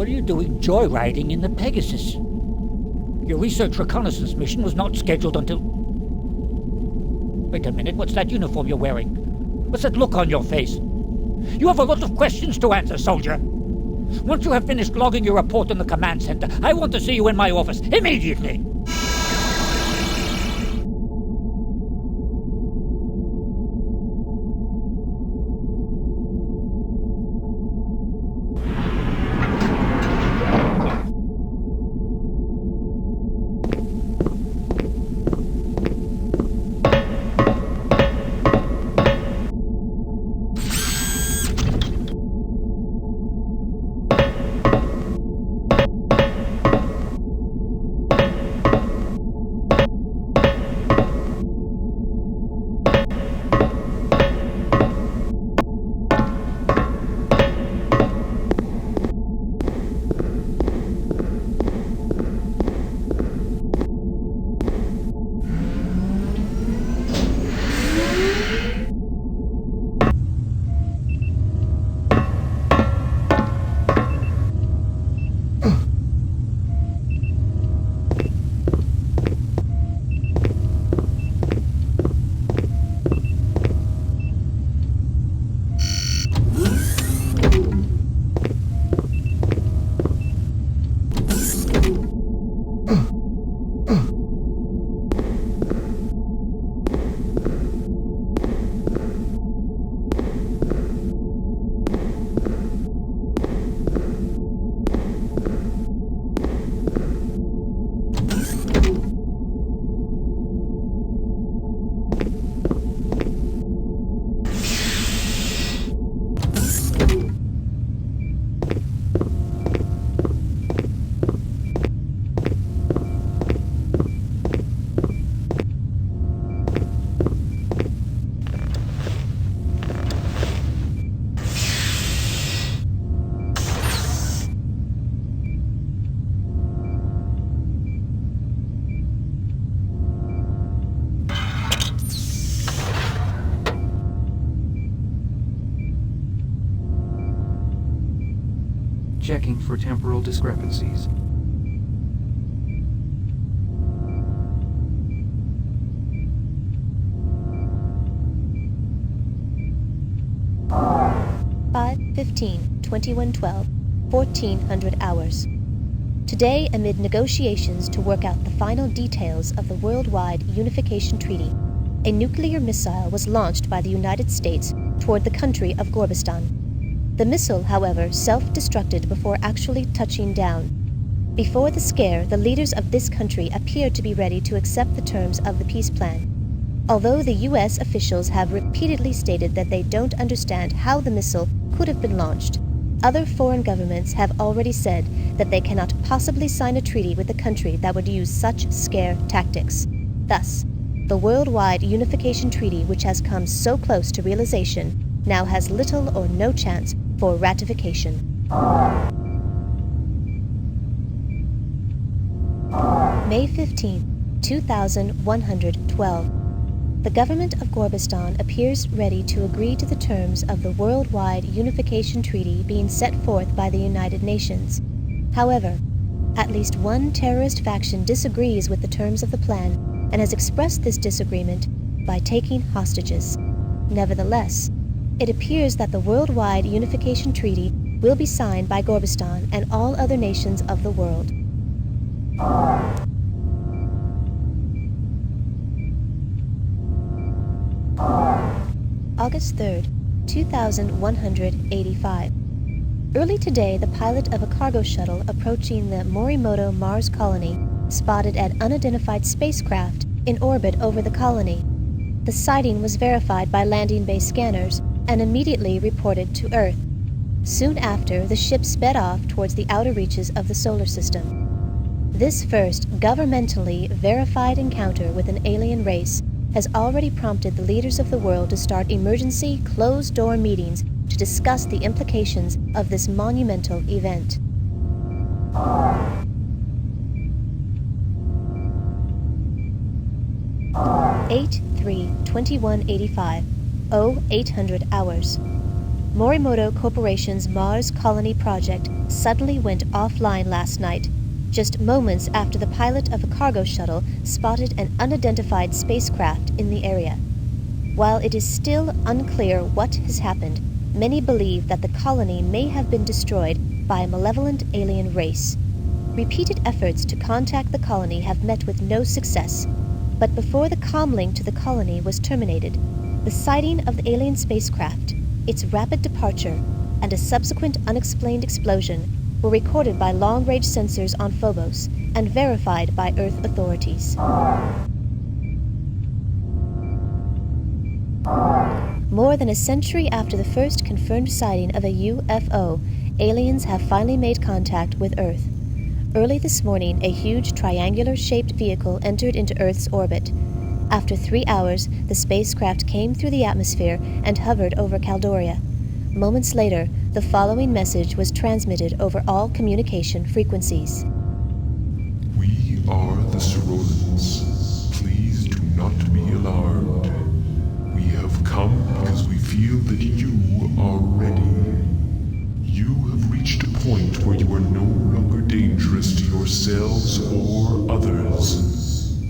What are you doing joyriding in the Pegasus? Your research reconnaissance mission was not scheduled until... Wait a minute, what's that uniform you're wearing? What's that look on your face? You have a lot of questions to answer, soldier. Once you have finished logging your report in the command center, I want to see you in my office immediately. Checking for temporal discrepancies. Five 15/21/12, 1400 hours. Today, amid negotiations to work out the final details of the Worldwide Unification Treaty, a nuclear missile was launched by the United States toward the country of Gorbistan. The missile, however, self-destructed before actually touching down. Before the scare, the leaders of this country appeared to be ready to accept the terms of the peace plan. Although the U.S. officials have repeatedly stated that they don't understand how the missile could have been launched, other foreign governments have already said that they cannot possibly sign a treaty with a country that would use such scare tactics. Thus, the Worldwide Unification Treaty, which has come so close to realization, now has little or no chance for ratification. May 15, 2112. The government of Gorbistan appears ready to agree to the terms of the Worldwide Unification Treaty being set forth by the United Nations. However, at least one terrorist faction disagrees with the terms of the plan and has expressed this disagreement by taking hostages. Nevertheless, it appears that the Worldwide Unification Treaty will be signed by Gorbistan and all other nations of the world. August 3rd, 2185. Early today, the pilot of a cargo shuttle approaching the Morimoto Mars colony spotted an unidentified spacecraft in orbit over the colony. The sighting was verified by landing base scanners and immediately reported to Earth. Soon after, the ship sped off towards the outer reaches of the solar system. This first governmentally verified encounter with an alien race has already prompted the leaders of the world to start emergency closed-door meetings to discuss the implications of this monumental event. Eight 3/2185, 0800 hours. Morimoto Corporation's Mars Colony project suddenly went offline last night, just moments after the pilot of a cargo shuttle spotted an unidentified spacecraft in the area. While it is still unclear what has happened, many believe that the colony may have been destroyed by a malevolent alien race. Repeated efforts to contact the colony have met with no success, but before the comlink to the colony was terminated, the sighting of the alien spacecraft, its rapid departure, and a subsequent unexplained explosion were recorded by long-range sensors on Phobos and verified by Earth authorities. More than a century after the first confirmed sighting of a UFO, aliens have finally made contact with Earth. Early this morning, a huge triangular-shaped vehicle entered into Earth's orbit. After 3 hours, the spacecraft came through the atmosphere and hovered over Caldoria. Moments later, the following message was transmitted over all communication frequencies. We are the Cerolans. Please do not be alarmed. We have come because we feel that you are ready. You have reached a point where you are no longer dangerous to yourselves or others.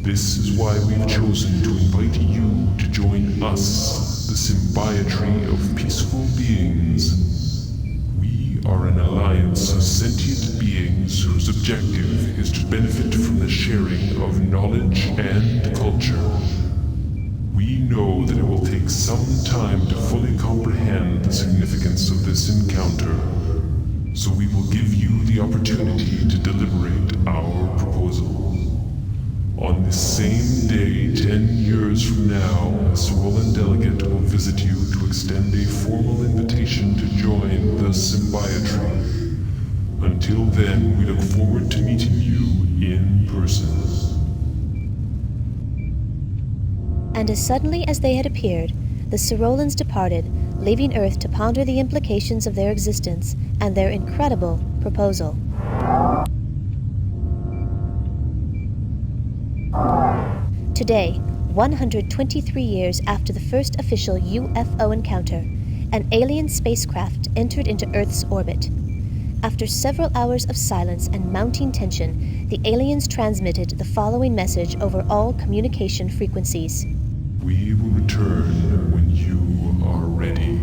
This is why we've chosen to invite you to join us, the symbiotry of peaceful beings. We are an alliance of sentient beings whose objective is to benefit from the sharing of knowledge and culture. We know that it will take some time to fully comprehend the significance of this encounter, so we will give you the opportunity to deliberate our proposal. On this same day, 10 years from now, a Cerolan delegate will visit you to extend a formal invitation to join the symbiotry. Until then, we look forward to meeting you in person. And as suddenly as they had appeared, the Cerolans departed, leaving Earth to ponder the implications of their existence and their incredible proposal. Today, 123 years after the first official UFO encounter, an alien spacecraft entered into Earth's orbit. After several hours of silence and mounting tension, the aliens transmitted the following message over all communication frequencies. We will return when you are ready.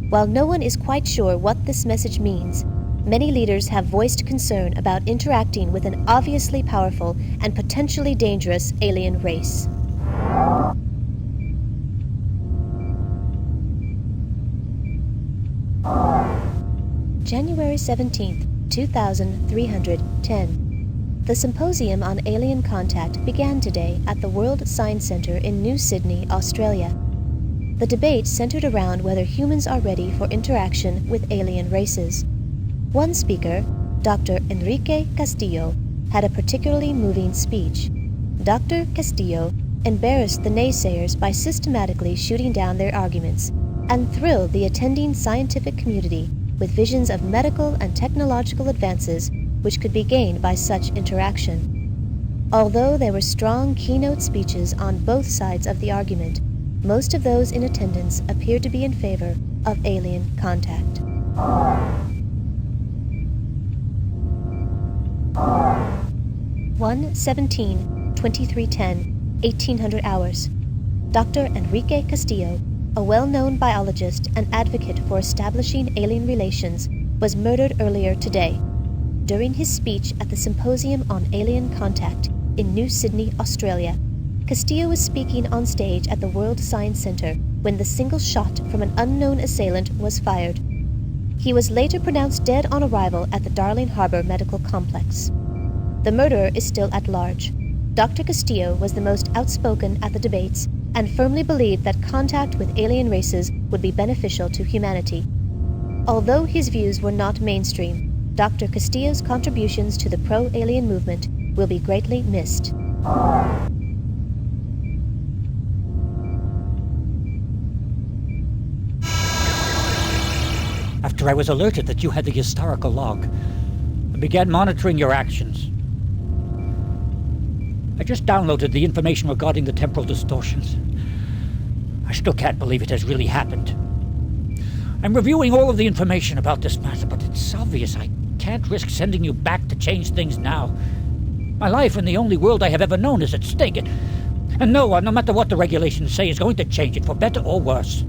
While no one is quite sure what this message means, many leaders have voiced concern about interacting with an obviously powerful and potentially dangerous alien race. January 17th, 2310. The Symposium on Alien Contact began today at the World Science Centre in New Sydney, Australia. The debate centered around whether humans are ready for interaction with alien races. One speaker, Dr. Enrique Castillo, had a particularly moving speech. Dr. Castillo embarrassed the naysayers by systematically shooting down their arguments and thrilled the attending scientific community with visions of medical and technological advances which could be gained by such interaction. Although there were strong keynote speeches on both sides of the argument, most of those in attendance appeared to be in favor of alien contact. One 17-2310, 1800 hours. Dr. Enrique Castillo, a well-known biologist and advocate for establishing alien relations, was murdered earlier today. During his speech at the Symposium on Alien Contact in New Sydney, Australia, Castillo was speaking on stage at the World Science Centre when the single shot from an unknown assailant was fired. He was later pronounced dead on arrival at the Darling Harbour Medical Complex. The murderer is still at large. Dr. Castillo was the most outspoken at the debates and firmly believed that contact with alien races would be beneficial to humanity. Although his views were not mainstream, Dr. Castillo's contributions to the pro-alien movement will be greatly missed. After I was alerted that you had the historical log, I began monitoring your actions. I just downloaded the information regarding the temporal distortions. I still can't believe it has really happened. I'm reviewing all of the information about this matter, but it's obvious I can't risk sending you back to change things now. My life in the only world I have ever known is at stake, and no one, no matter what the regulations say, is going to change it for better or worse.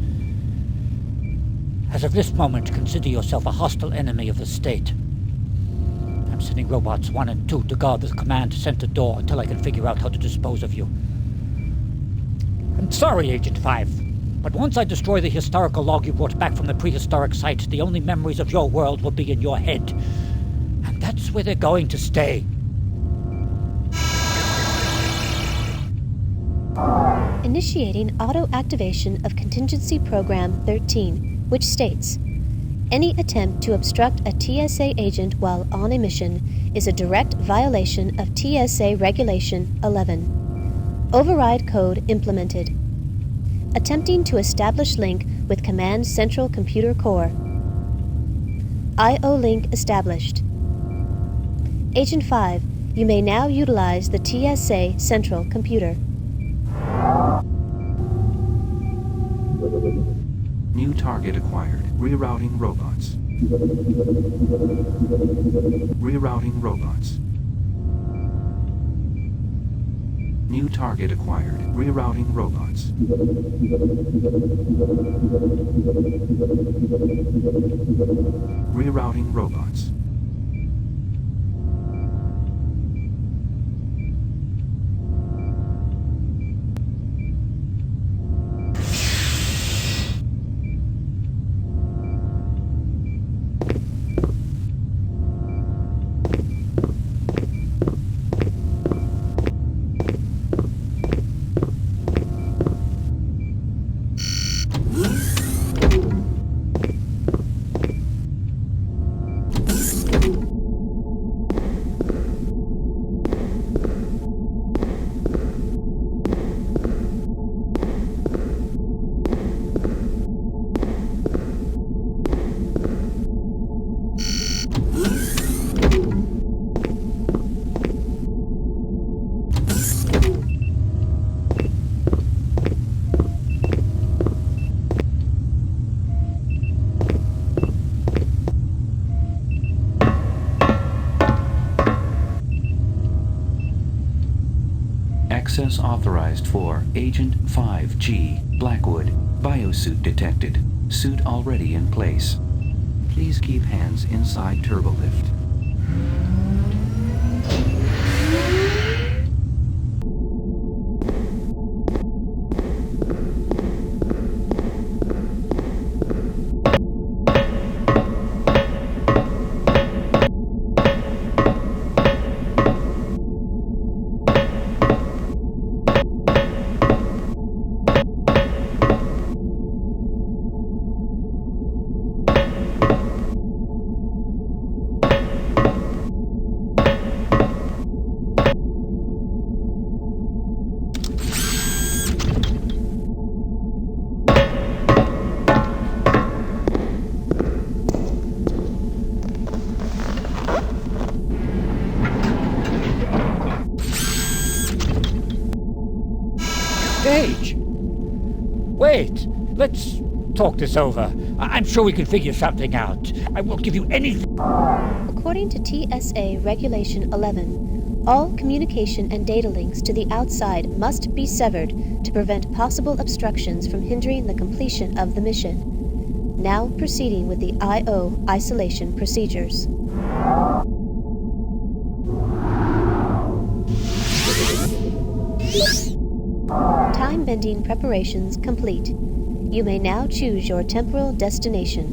As of this moment, consider yourself a hostile enemy of the state. I'm sending robots 1 and 2 to guard the command center door until I can figure out how to dispose of you. I'm sorry, Agent 5, but once I destroy the historical log you brought back from the prehistoric site, the only memories of your world will be in your head. And that's where they're going to stay. Initiating auto-activation of Contingency Program 13, which states, any attempt to obstruct a TSA agent while on a mission is a direct violation of TSA Regulation 11. Override code implemented. Attempting to establish link with Command Central Computer Core. I/O link established. Agent 5, you may now utilize the TSA Central Computer. New target acquired. Rerouting robots. Rerouting robots. New target acquired. Rerouting robots. Rerouting robots. Access authorized for Agent 5G, Blackwood. Biosuit detected. Suit already in place. Please keep hands inside turbolift. Paige! Wait, let's talk this over. I'm sure we can figure something out. I will give you any... According to TSA Regulation 11, all communication and data links to the outside must be severed to prevent possible obstructions from hindering the completion of the mission. Now proceeding with the I/O isolation procedures. Time-bending preparations complete. You may now choose your temporal destination.